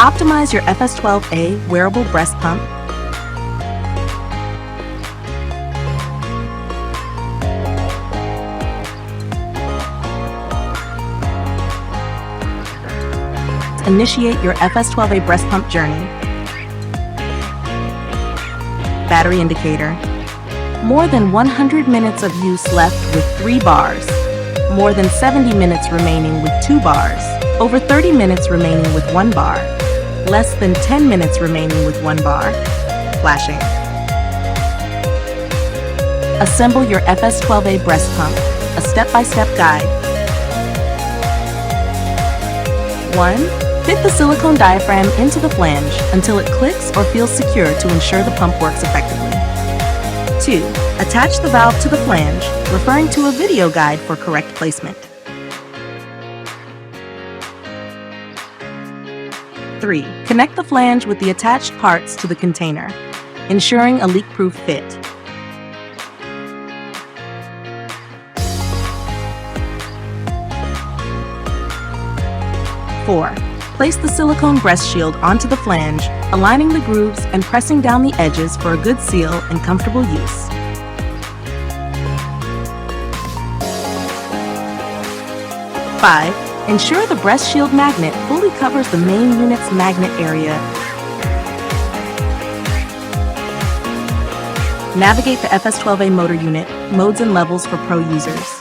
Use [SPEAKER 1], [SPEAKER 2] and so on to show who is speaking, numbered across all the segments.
[SPEAKER 1] optimize your FS12a Wearable Breast Pump, initiate your FS12a breast pump journey. Battery indicator. More than 100 minutes of use left with 3 bars. More than 70 minutes remaining with 2 bars. Over 30 minutes remaining with 1 bar. Less than 10 minutes remaining with 1 bar. Flashing. Assemble your FS12a breast pump, a step-by-step guide. 1. Fit the silicone diaphragm into the flange until it clicks or feels secure to ensure the pump works effectively. 2. Attach the valve to the flange, referring to a video guide for correct placement. 3. Connect the flange with the attached parts to the container, ensuring a leak-proof fit. 4. Place the silicone breast shield onto the flange, aligning the grooves and pressing down the edges for a good seal and comfortable use. 5. Ensure the breast shield magnet fully covers the main unit's magnet area. Navigate the FS12a motor unit, modes and levels for pro users.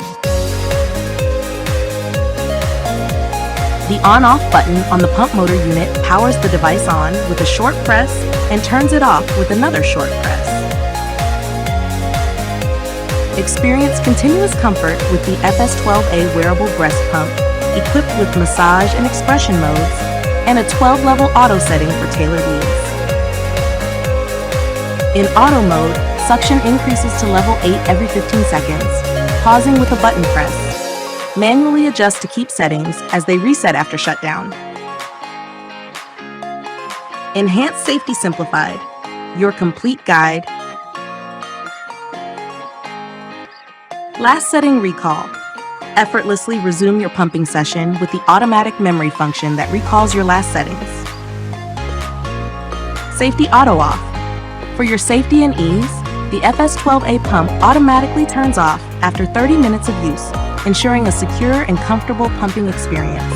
[SPEAKER 1] The on-off button on the pump motor unit powers the device on with a short press and turns it off with another short press. Experience continuous comfort with the FS12a Wearable Breast Pump, equipped with massage and expression modes, and a 12-level auto setting for tailored needs. In auto mode, suction increases to level 8 every 15 seconds, pausing with a button press. Manually adjust to keep settings as they reset after shutdown. Enhanced Safety Simplified, your complete guide. Last setting recall. Effortlessly resume your pumping session with the automatic memory function that recalls your last settings. Safety Auto Off. For your safety and ease, the FS12a pump automatically turns off after 30 minutes of use, ensuring a secure and comfortable pumping experience.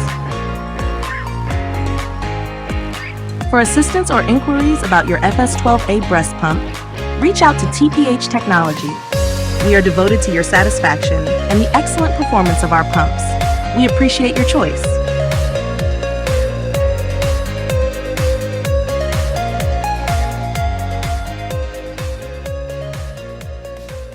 [SPEAKER 1] For assistance or inquiries about your FS12a breast pump, reach out to TPH Technology. We are devoted to your satisfaction and the excellent performance of our pumps. We appreciate your choice.